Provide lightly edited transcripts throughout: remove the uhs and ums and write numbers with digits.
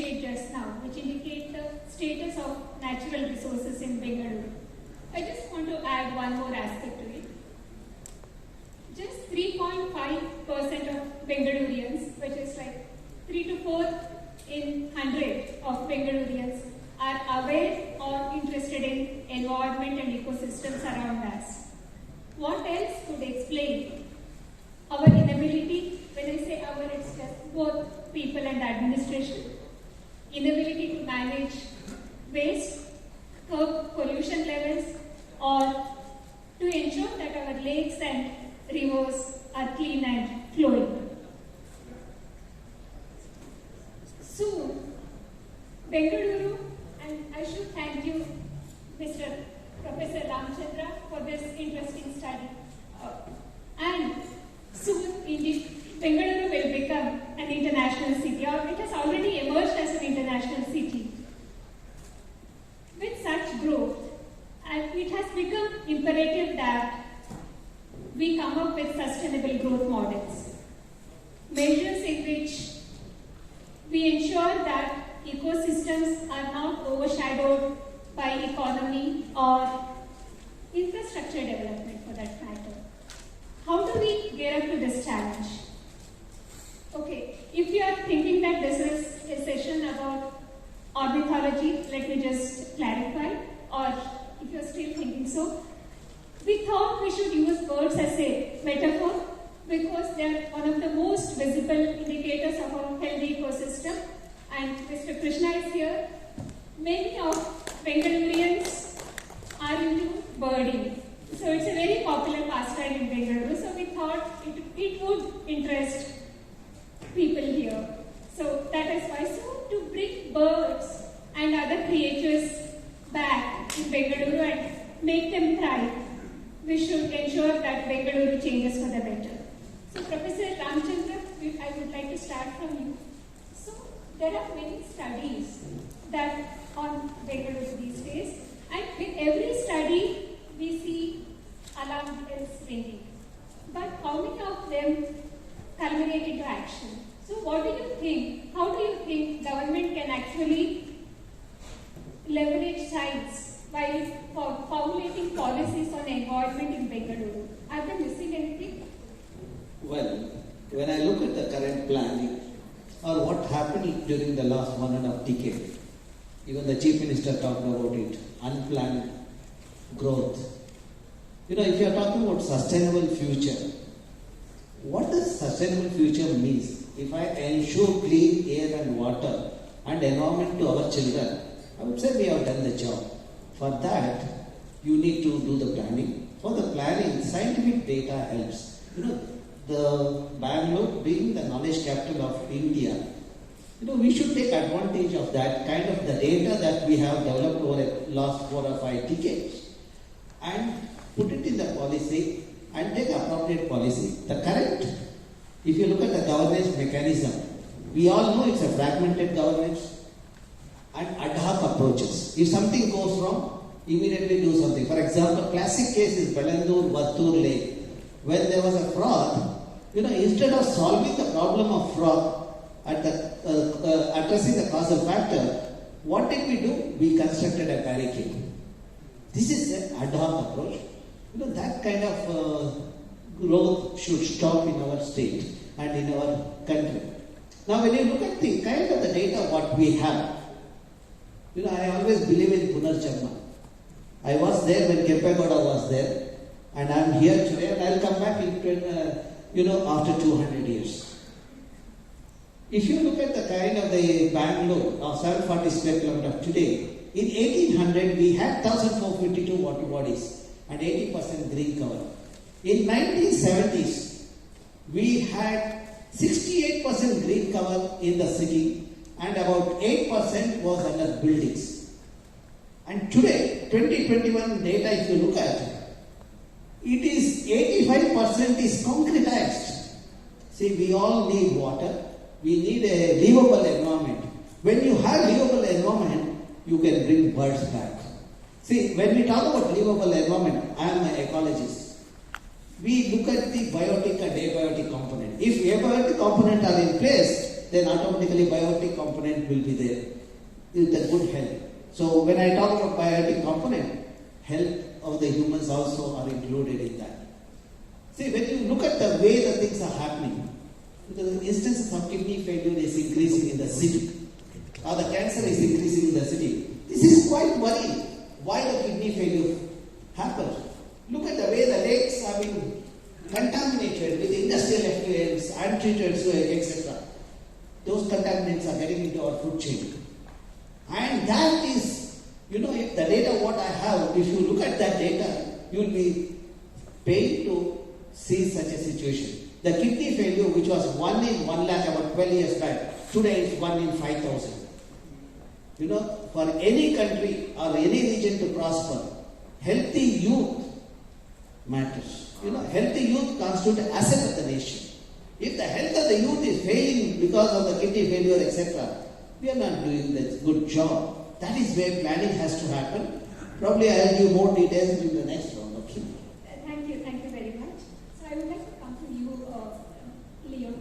shared just now, which indicate the status of natural resources in Bengaluru. I just want to add one more aspect to it. Just 3.5% of Bengalurians, which is like 3 to 4 in 100 of Bengalurians, are aware or interested in environment and ecosystems around us. What else could explain our inability? When I say our, it's just both people and administration. Inability to manage waste, curb pollution levels, or to ensure that our lakes and rivers are clean and flowing. Soon, Bengaluru, and I should thank you, Mr. Professor Ramachandra, for this interesting study. And soon, indeed, Bengaluru will become an international city, or it has already emerged as an international city. With such growth, and it has become imperative that we come up with sustainable growth models, measures in which we ensure that ecosystems are not overshadowed by economy or infrastructure development for that matter. How do we get up to this challenge? Okay, if you are thinking that this is a session about ornithology, let me just clarify, or if you are still thinking so, we thought we should use birds as a metaphor because they are one of the most visible indicators of a healthy ecosystem. And Mr. Krishna is here. Many of Bengalurians are into birding. So it's a very popular pastime in Bengaluru. So we thought it would interest people here. So that is why. So to bring birds and other creatures back in Bengaluru and make them thrive, we should ensure that Bengaluru changes for the better. So Professor Ramachandra, I would like to start from you. So there are many studies that on Bengaluru these days, and with every study we see alarm bells ringing. But how many of them culminate into action? So what do you think? How do you think government can actually leverage science by formulating policies on environment in Bengaluru? Are they missing anything? Well, when I look at the current planning or what happened during the last 1.5 decade, even the Chief Minister talked about it, unplanned growth. If you are talking about sustainable future, what does sustainable future mean? If I ensure clean air and water and environment to our children, I would say we have done the job. For that, you need to do the planning. For the planning, scientific data helps. The Bangalore being the knowledge capital of India, we should take advantage of that kind of the data that we have developed over the last 4 or 5 decades and put it in the policy and take appropriate policy. The current, if you look at the governance mechanism, we all know it's a fragmented governance and ad hoc approaches. If something goes wrong, immediately do something. For example, classic case is Bengaluru Lake. When there was a fraud, instead of solving the problem of fraud at addressing the causal factor, what did we do? We constructed a barricade. This is an ad hoc approach. That kind of growth should stop in our state and in our country. Now, when you look at the kind of the data what we have, I always believe in Punarjanma. I was there when Kempegowda was there, and I am here today, and I will come back in, after 200 years. If you look at the kind of the Bangalore of 740 square kilometers today, in 1800 we had 1452 water bodies and 80% green cover. In 1970s, we had 68% green cover in the city and about 8% was under buildings. And today, 2021 data if you look at, it is 85% is concretized. See, we all need water. We need a livable environment. When you have livable environment, you can bring birds back. See, when we talk about livable environment, I am an ecologist. We look at the biotic and abiotic component. If abiotic component are in place, then automatically biotic component will be there with the good health. So when I talk about biotic component, health of the humans also are included in that. See, when you look at the way the things are happening, the instances of kidney failure is increasing in the city, or the cancer is increasing in the city. This is quite worrying. Why the kidney failure happens? Look at the way the lakes have been contaminated with industrial effluents, untreated sewage, etc. Those contaminants are getting into our food chain. And that is, if the data what I have, if you look at that data, you will be paid to see such a situation. The kidney failure, which was 1 in 1 lakh about 12 years back, today is 1 in 5,000. For any country or any region to prosper, healthy youth matters. Healthy youth constitute an asset of the nation. If the health of the youth is failing because of the kidney failure, etc., we are not doing the good job. That is where planning has to happen. Probably I will give more details in the next round. Okay. Thank you very much. So I would like to come to you, Leo.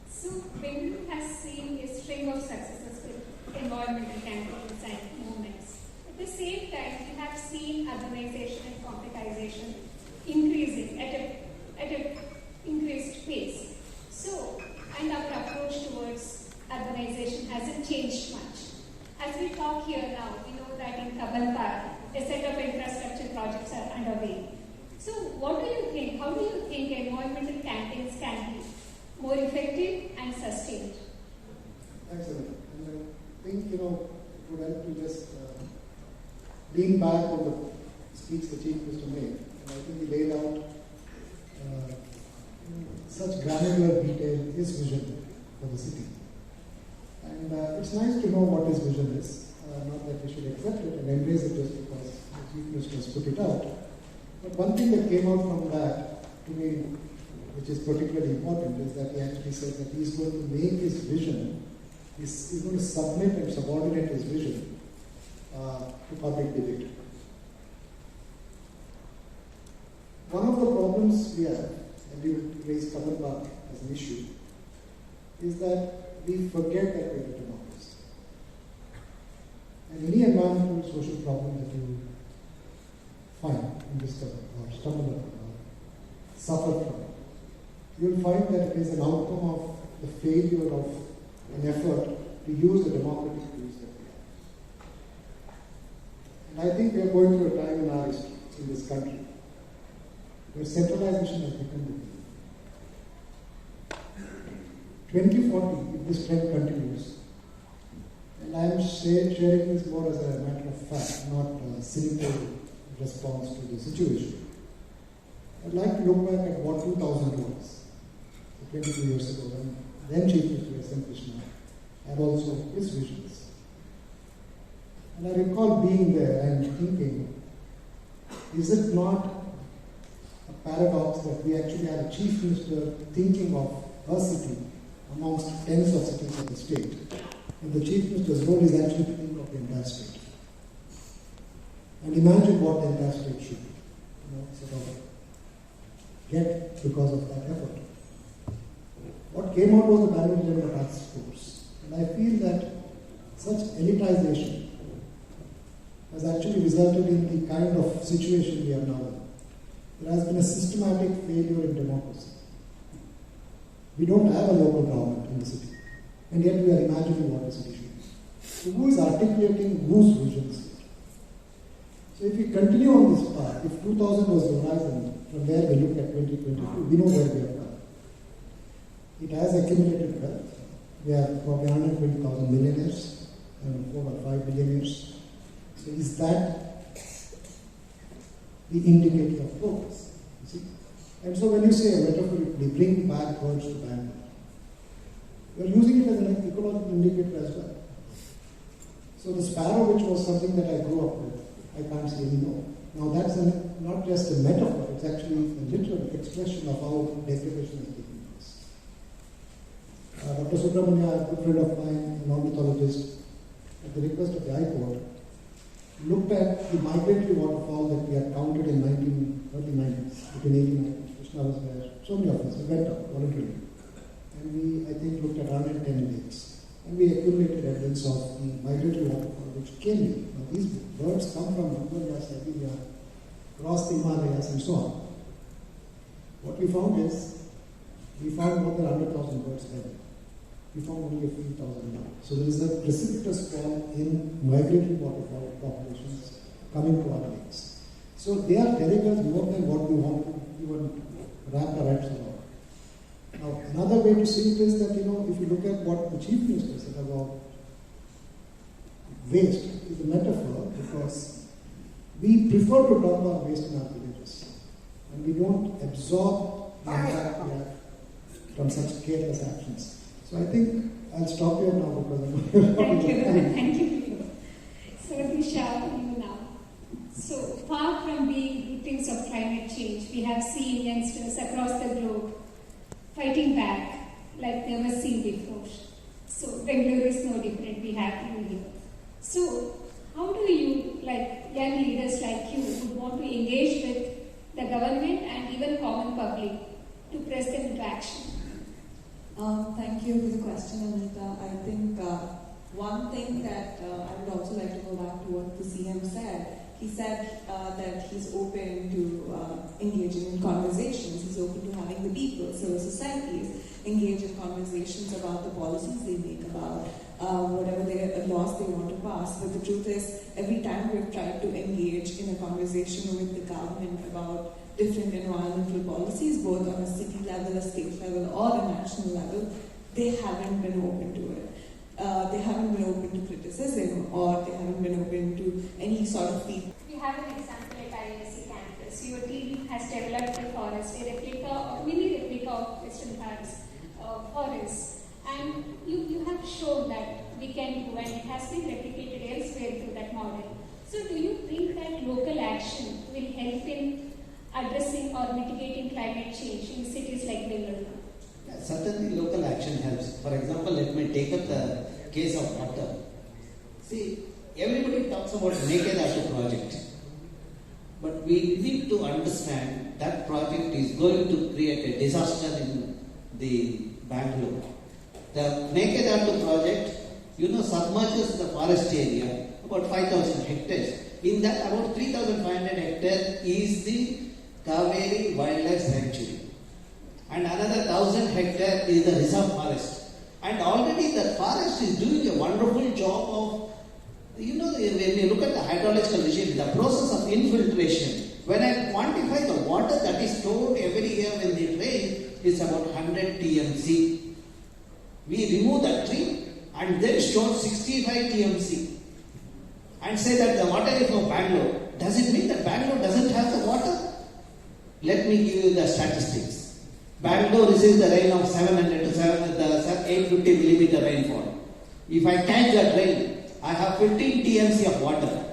So Bengaluru has seen a string of successes with environmental campaigns and movements. At the same time, we have seen urbanization and concretization increasing at a increased pace. So, and our approach towards urbanization hasn't changed much. As we talk here now, we know that in Kabul Park, a set of infrastructure projects are underway. So, what do you think? How do you think environmental campaigns can be more effective and sustained? Thanks, Anita. And I think, it would help to just lean back on the speech the Chief Minister made. And I think he laid out such granular detail his vision for the city. And it's nice to know what his vision is. Not that we should accept it and embrace it just because the Chief Minister has put it out. But one thing that came out from that, to me, which is particularly important, is that he actually said that he's going to make his vision, he's going to submit and subordinate his vision to public debate. One of the problems we have, and we will raise Kabul Park as an issue, is that we forget that we're a democracy. And any environmental social problem that you find in this country, or stumble upon, or suffer from, you'll find that it is an outcome of the failure of an effort to use the democratic tools that we have. And I think we are going through a time in our history, in this country, where centralization has become the thing. 2040, if this trend continues, and I am sharing this more as a matter of fact, not a cynical response to the situation, I'd like to look back at what 2000 was, 22 years ago, when then Chief Minister S. M. Krishna had also his visions. And I recall being there and thinking, is it not a paradox that we actually had a Chief Minister thinking of a city amongst tens of cities of the state, and the Chief Minister's role is actually to think of the entire state. And imagine what the entire state should sort of get because of that effort. What came out was the Bangalore General Task Force. And I feel that such elitization has actually resulted in the kind of situation we are now in. There has been a systematic failure in democracy. We don't have a local government in the city, and yet we are imagining what the city should be. So who is articulating whose visions? So if we continue on this path, if 2000 was the horizon from where we look at 2022, we know where we are now. It has accumulated wealth. We have probably 120,000 millionaires and 4 or 5 billionaires. So is that the indicator of progress? You see? And so when you say metaphorically, bring back birds to Bangalore, you are using it as an ecological indicator as well. So the sparrow, which was something that I grew up with, I can't see anymore. Now that's not just a metaphor, it's actually a literal expression of how degradation is taking place. Dr. Subramania, a good friend of mine, an ornithologist, at the request of the High Court, looked at the migratory waterfowl that we had counted in early 90s, between 1890s. Krishna was there, so many of us, we went up voluntarily and we, I think, looked at 110 lakes. And we accumulated evidence of the migratory waterfall which came in. Now, these birds come from Mongolia, Siberia, across the Himalayas, and so on. What we found is, we found more than 100,000 birds there. We found only a few thousand now. So there is a precipitous fall in migratory waterfowl populations coming to our lakes. So they are telling us more than what we want to even wrap our heads around. Now, another way to see it is that, if you look at what the Chief Minister said about waste, is a metaphor because we prefer to dump our waste in our villages and we don't absorb the impact we have from such careless actions. So I think I'll stop here now because I'm Thank you. So Disha, you now. So far from being victims of climate change, we have seen youngsters across the globe fighting back like never seen before. So Bengaluru is no different, we have you here. So how do you, like young leaders like you, would want to engage with the government and even common public to press them into action? Thank you for the question, Anita. I think one thing that I would also like to go back to what the CM said. He said that he's open to engaging in conversations. He's open to having the people, civil societies, engage in conversations about the policies they make, about whatever laws they want to pass. But the truth is, every time we've tried to engage in a conversation with the government about different environmental policies, both on a city level, a state level, or a national level, they haven't been open to it. They haven't been open to criticism, or they haven't been open to any sort of feedback. We have an example at IISC campus. Your team has developed a forest, a replica or mini replica of Western Ghats forest, and you have shown that we can do, and it has been replicated elsewhere through that model. So do you think that local action will help in addressing or mitigating climate change in cities like Bengaluru? Yeah, certainly local action helps. For example, let me take up the case of water. See, everybody talks about Mekedatu project, but we need to understand that project is going to create a disaster in the Bangalore. The Mekedatu project, submerges the forest area, about 5,000 hectares. In that, about 3,500 hectares is the Kaveri Wildlife Sanctuary. And another 1,000 hectares is the reserve forest. And already the forest is doing a wonderful job of, when you look at the hydrological regime, the process of infiltration, when I quantify the water that is stored every year when it rains, it's about 100 TMC. We remove that tree and then store 65 TMC and say that the water is from Bangalore. Does it mean that Bangalore doesn't have the water? Let me give you the statistics. Bangalore receives the rain of 700 to 850 millimeter rainfall. If I catch that rain, I have 15 TMC of water.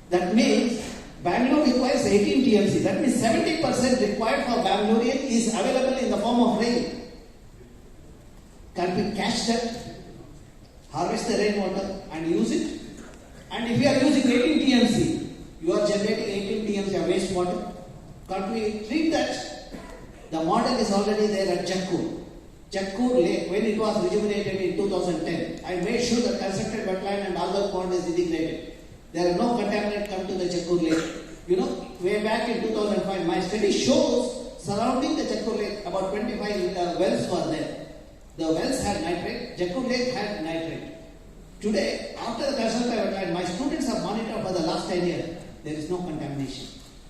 That means Bangalore requires 18 TMC. That means 70% required for Bangalorean is available in the form of rain. Can we catch that, harvest the rainwater and use it? And if you are using 18 TMC, you are generating 18 TMC of wastewater. Can't we treat that? The model is already there at Jakkur. Jakkur Lake, when it was rejuvenated in 2010, I made sure that constructed wetland and other pond is integrated. There are no contaminant come to the Jakkur Lake. Way back in 2005, my study shows surrounding the Jakkur Lake, about 25 wells were there. The wells had nitrate, Jakkur Lake had nitrate. Today, after the constructed wetland, my students have monitored for the last 10 years. There is no contamination.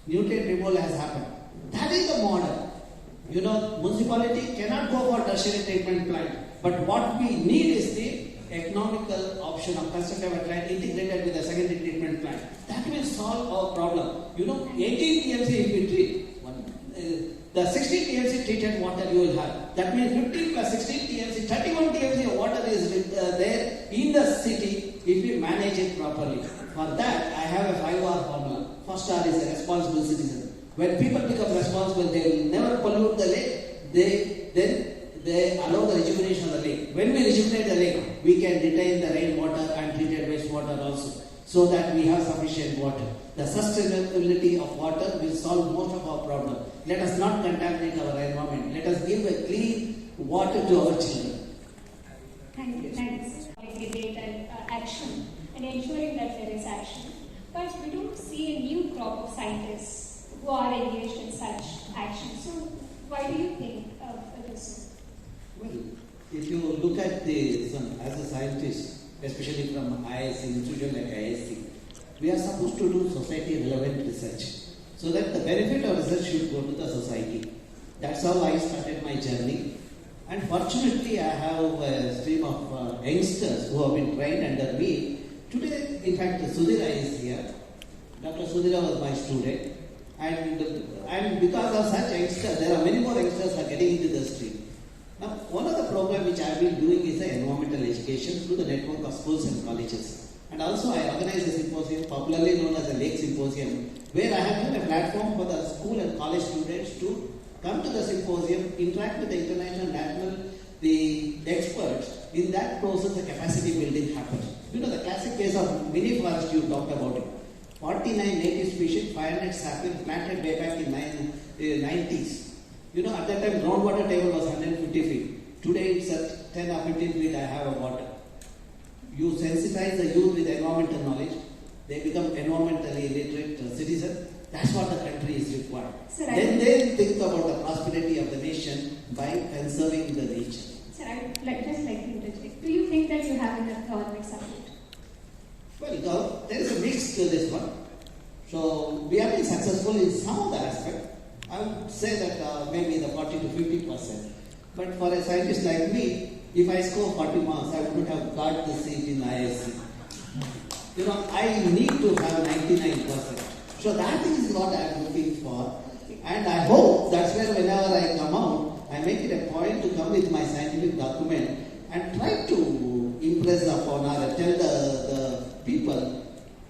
Nutrient removal has happened. That is the model. Municipality cannot go for tertiary treatment plant. But what we need is the economical option of constructive wetland integrated with a secondary treatment plant. That will solve our problem. 18 TMC if we treat, the 16 TMC treated water you will have. That means 15 plus 16 TMC, 31 TMC of water is there in the city if we manage it properly. For that, I have a 5R formula. First R is a responsible citizen. When people become responsible, they will never pollute the lake. They allow the rejuvenation of the lake. When we rejuvenate the lake, we can retain the rainwater and treated wastewater also, so that we have sufficient water. The sustainability of water will solve most of our problems. Let us not contaminate our environment. Let us give a clean water to our children. Thank you. Thanks. Debate and action and ensuring that there is action. But we don't see a new crop of scientists who are engaged in such action. So why do you think it is so? Well, if you look at as a scientist, especially from IISC, institution like IISC, we are supposed to do society relevant research so that the benefit of research should go to the society. That's how I started my journey. And fortunately, I have a stream of youngsters who have been trained under me. Today, in fact, Sudhira is here. Dr. Sudhira was my student. And because of such youngsters, there are many more youngsters who are getting into the stream. Now, one of the programs which I have been doing is the environmental education through the network of schools and colleges. And also, I organize a symposium, popularly known as a Lake Symposium, where I have given a platform for the school and college students to come to the symposium, interact with the international, national, the experts. In that process, the capacity building happens. You know, the classic case of mini forest, you talked about it. 49 native species, 500 saplings planted way back in 90s. You know, at that time, groundwater table was 150 feet. Today, it's at 10 or 15 feet, I have a water. You sensitize the youth with environmental knowledge, they become environmentally literate citizens. That's what the country is required. Sir, then they think about the prosperity of the nation by conserving the nature. Sir, I would just like to interject. Do you think that you have enough government support? Well, there is a mix to this one. So, we have been successful in some of the aspects. I would say that maybe the 40 to 50%. But for a scientist like me, if I score 40 marks, I wouldn't have got the seat in IISC. You know, I need to have 99%. So that is what I am looking for. And I hope that's where whenever I come out, I make it a point to come with my scientific document and try to impress upon or tell the people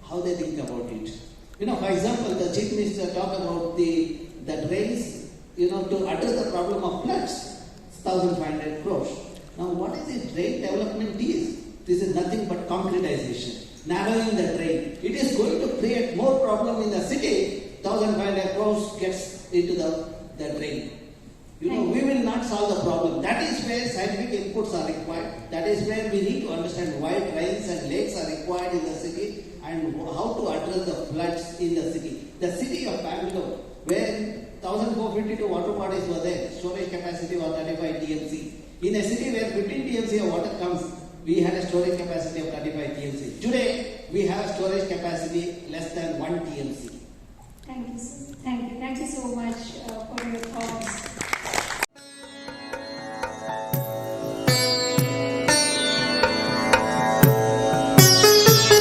how they think about it. You know, for example, the Chief Minister talked about the drains, you know, to address the problem of floods, 1,500 crores. Now, what is the drain development is? This is nothing but concretization. Narrowing the drain. It is going to create more problem in the city. 1,500 crores gets into the drain. You know, we will not solve the problem. That is where scientific inputs are required. That is where we need to understand why drains and lakes are required in the city and how to address the floods in the city. The city of Bangalore, where 1,452 water bodies were there, storage capacity was 35 TMC. In a city where 15 TMC of water comes, we had a storage capacity of 35 TMC. Today, we have storage capacity less than 1 TMC.